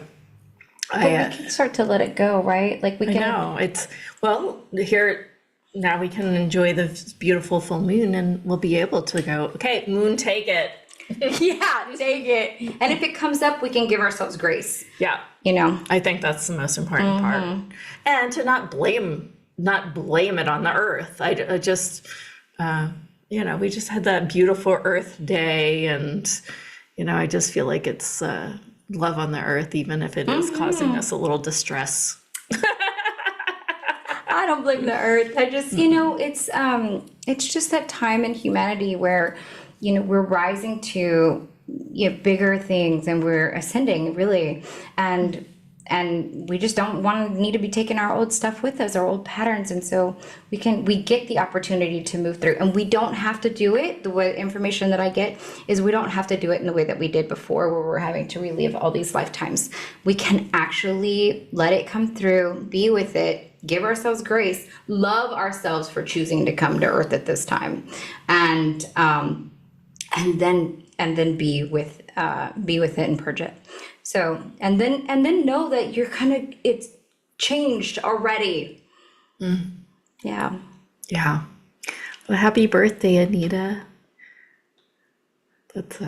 But we can start to let it go, right? Like we I can. know here now we can enjoy the beautiful full moon, and we'll be able to go, okay, moon, take it. Yeah, take it. And if it comes up, we can give ourselves grace. Yeah. You know. I think that's the most important part. And to not blame it on the earth. I just, we just had that beautiful Earth Day, and, I just feel like it's love on the earth, even if it is causing us a little distress. I don't blame the earth. I just, it's just that time in humanity where, we're rising to bigger things, and we're ascending really, and we just don't need to be taking our old stuff with us, our old patterns, and so we get the opportunity to move through, and we don't have to do it. The way information that I get is we don't have to do it in the way that we did before, where we're having to relive all these lifetimes. We can actually let it come through, be with it, give ourselves grace, love ourselves for choosing to come to earth at this time, and then be with it and purge it. So and then know that it's changed already. Yeah. Yeah. Well, happy birthday, Anita. That's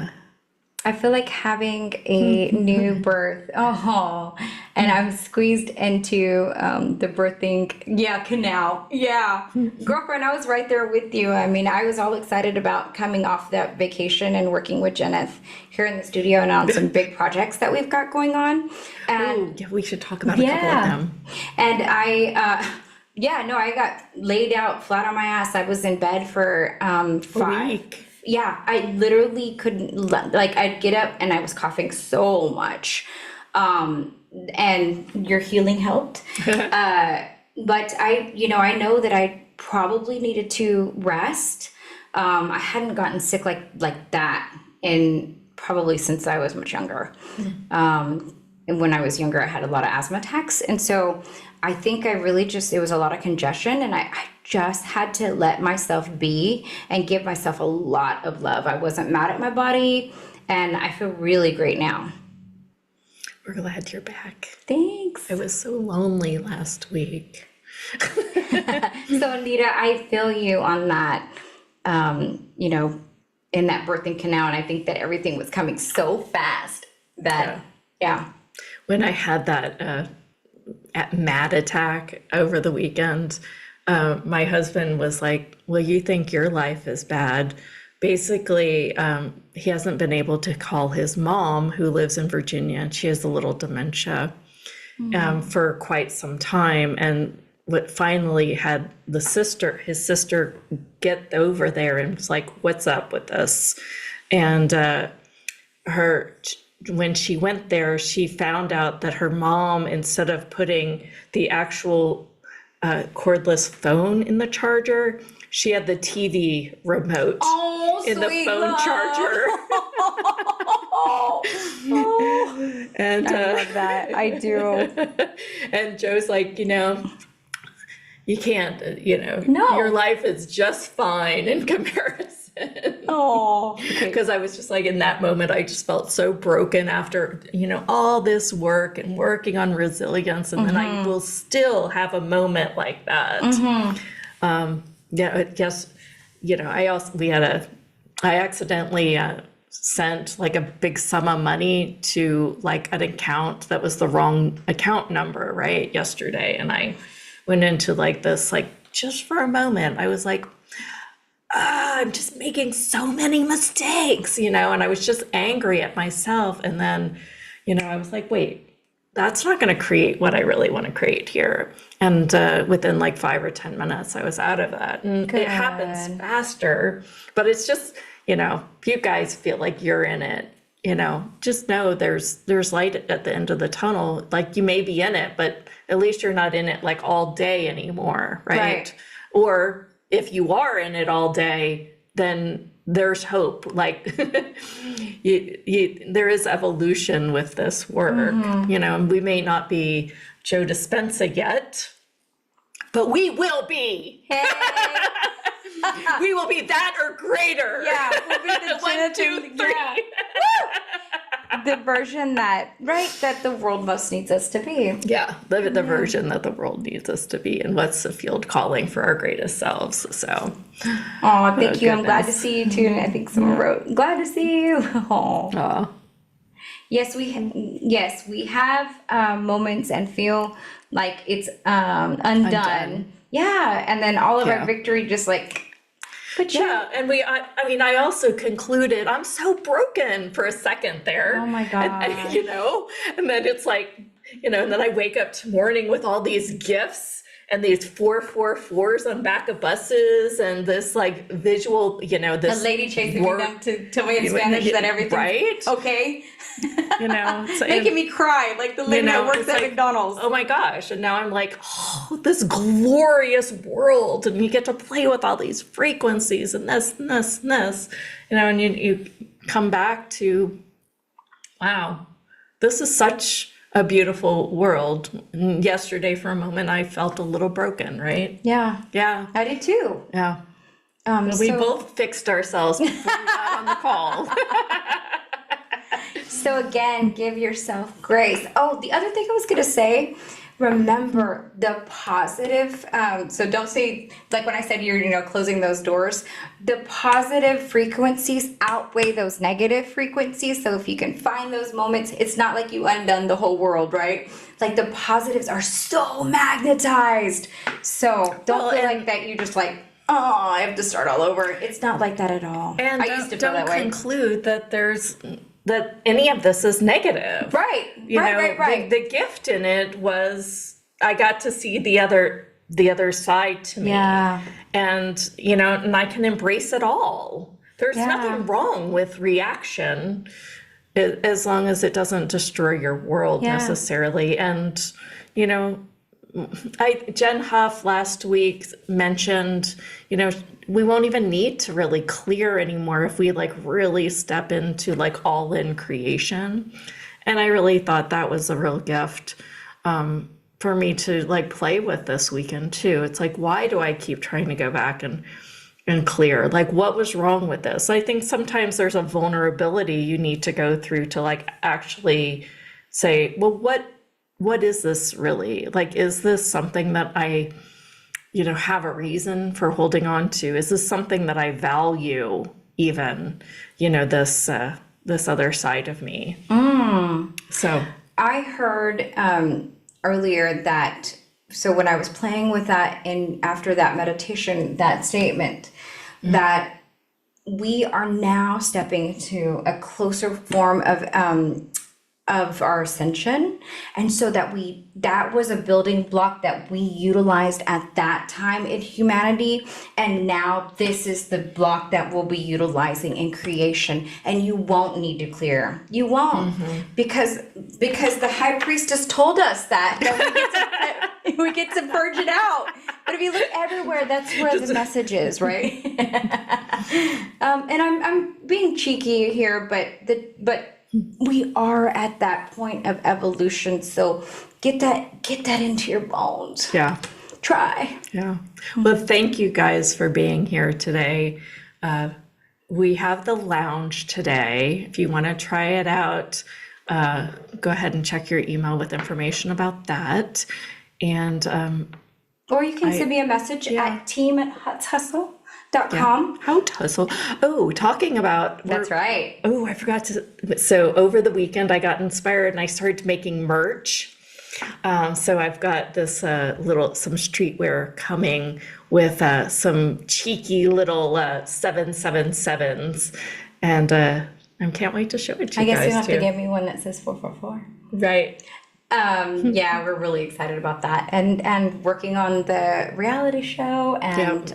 I feel like having a new birth. Oh, and I'm squeezed into the birthing canal. Yeah. Girlfriend, I was right there with you. I mean, I was all excited about coming off that vacation and working with Jeneth here in the studio and on some big projects that we've got going on. And we should talk about a couple of them. And I got laid out flat on my ass. I was in bed for 5 week. Yeah, I literally couldn't, like, I'd get up and I was coughing so much. And your healing helped. But I know that I probably needed to rest. I hadn't gotten sick like that in probably since I was much younger. And when I was younger, I had a lot of asthma attacks. And so I think I really it was a lot of congestion, and I just had to let myself be and give myself a lot of love. I wasn't mad at my body, and I feel really great now. We're glad you're back. Thanks. I was so lonely last week. So Anita, I feel you on that, in that birthing canal, and I think that everything was coming so fast that, yeah. When I had that mad attack over the weekend, my husband was like, well, you think your life is bad. Basically, he hasn't been able to call his mom, who lives in Virginia, and she has a little dementia, for quite some time. And what finally had his sister get over there and was like, what's up with this? And when she went there, she found out that her mom, instead of putting the actual cordless phone in the charger, she had the TV remote in the phone charger. And I love that. I do. And Joe's like, you can't, No. your life is just fine in comparison. Oh, Because I was just like, in that moment, I just felt so broken after, all this work and working on resilience. And then I will still have a moment like that. I guess, I accidentally sent like a big sum of money to like an account that was the wrong account number, right, yesterday. And I went into like this, like, just for a moment, I was like, I'm just making so many mistakes, and I was just angry at myself. And then, I was like, wait, that's not going to create what I really want to create here. And within like 5 or 10 minutes, I was out of that. And it happens faster, but it's just, if you guys feel like you're in it, just know there's light at the end of the tunnel. Like, you may be in it, but at least you're not in it like all day anymore, right? Or if you are in it all day, then there's hope. Like, there is evolution with this work, and we may not be Joe Dispenza yet, but we will be. Hey. We will be that or greater. Yeah, we'll be the 1, 2, 3. Yeah. the version that the world most needs us to be. Yeah, the version that the world needs us to be, and what's the field calling for our greatest selves. So, Oh, thank you. I'm glad to goodness. see you too. And I think someone wrote, "Glad to see you." Oh. uh, Yes, we have moments and feel like it's undone. Yeah, and then all of our Yeah. victory just like. But yeah, and I mean, I also concluded, I'm so broken for a second there. Oh my And, God. and then it's like, and then I wake up to morning with all these gifts and these 444s on back of buses and this like visual, this a lady chasing me word- down to tell me in Spanish that everything's right? okay. So, Making me cry like the lady that works it's at like, McDonald's. oh my gosh. And now I'm like, oh, this glorious world. And you get to play with all these frequencies and this, and this, and this, and you come back to, wow, this is such a beautiful world. And yesterday, for a moment, I felt a little broken, right? Yeah, Yeah. I did too. Yeah. We So- both fixed ourselves before we got on the call. So again, give yourself grace. Oh, the other thing I was gonna say, remember the positive. So don't say like when I said you're closing those doors. The positive frequencies outweigh those negative frequencies. So if you can find those moments, it's not like you undone the whole world, right? Like the positives are so magnetized. So don't feel like that. You just like. Oh, I have to start all over. It's not like that at all. And I used to feel don't that way. conclude that any of this is negative. Right. Right. The gift in it was I got to see the other side to me. Yeah. And and I can embrace it all. There's Yeah. nothing wrong with reaction as long as it doesn't destroy your world Yeah. necessarily. And Jen Huff last week mentioned, we won't even need to really clear anymore if we like really step into like all in creation. And I really thought that was a real gift for me to like play with this weekend too. It's like, why do I keep trying to go back and clear? Like, what was wrong with this? I think sometimes there's a vulnerability you need to go through to like actually say, well, what is this really? Like, is this something that I, have a reason for holding on to? Is this something that I value even, this other side of me? So I heard earlier that, so when I was playing with that and after that meditation, that statement, that we are now stepping into a closer form of our ascension, and so that was a building block that we utilized at that time in humanity, and now this is the block that we'll be utilizing in creation, and you won't need to clear. You won't, because the high priestess told us that we get to purge it out. But if you look everywhere, that's where the message is, right? And I'm being cheeky here, but we are at that point of evolution, so get that into your bones. yeah. Try. Yeah. Well, thank you guys for being here today. We have the lounge today. If you want to try it out, go ahead and check your email with information about that. And Or you can send me a message at team@HutteHustle.com. Haute Hustle. Oh, talking about. That's right. Oh, I forgot to. So over the weekend, I got inspired and I started making merch. So I've got this some streetwear coming with some cheeky little 777s, and I can't wait to show it to I you guess guys you have too. to give me one that says 444. Right. Yeah, we're really excited about that, and working on the reality show, and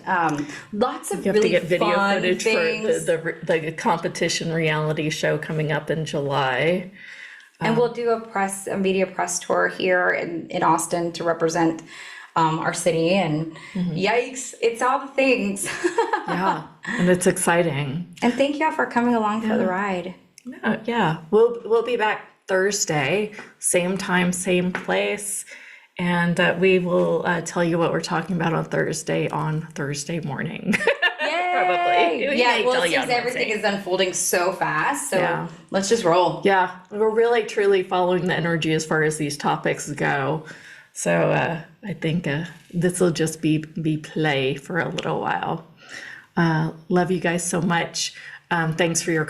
lots of You have really to get video fun footage things. for the competition reality show coming up in July. And we'll do a media press tour here in Austin to represent our city. And yikes, it's all the things. Yeah, and it's exciting. And thank y'all for coming along for the ride. Yeah, we'll be back Thursday, same time, same place, and we will tell you what we're talking about on Thursday morning. Yay! Probably. We Yeah, may well, tell it you on seems everything Wednesday. is unfolding so fast. So Yeah. let's just roll. Yeah, we're really truly following the energy as far as these topics go. So I think this will just be play for a little while. Love you guys so much. Thanks for your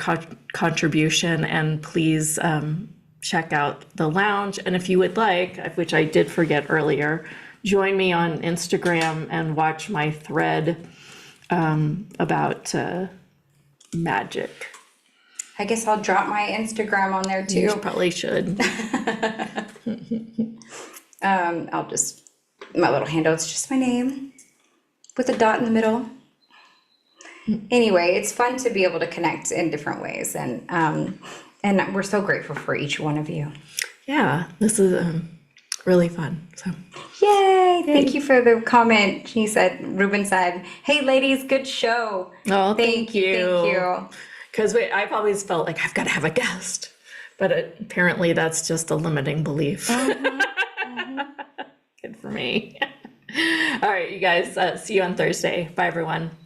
contribution, and please check out the lounge. And if you would like, which I did forget earlier, join me on Instagram and watch my thread about magic. I guess I'll drop my Instagram on there You too. probably should. I'll just, my little handle, it's just my name with a dot in the middle. Anyway, it's fun to be able to connect in different ways. And we're so grateful for each one of you. Yeah, this is really fun. So Yay! Thank you for the comment. Ruben said, hey ladies, good show. oh, Thank you. Because I've always felt like I've got to have a guest, but apparently that's just a limiting belief. Good for me. All right, you guys. See you on Thursday. Bye, everyone.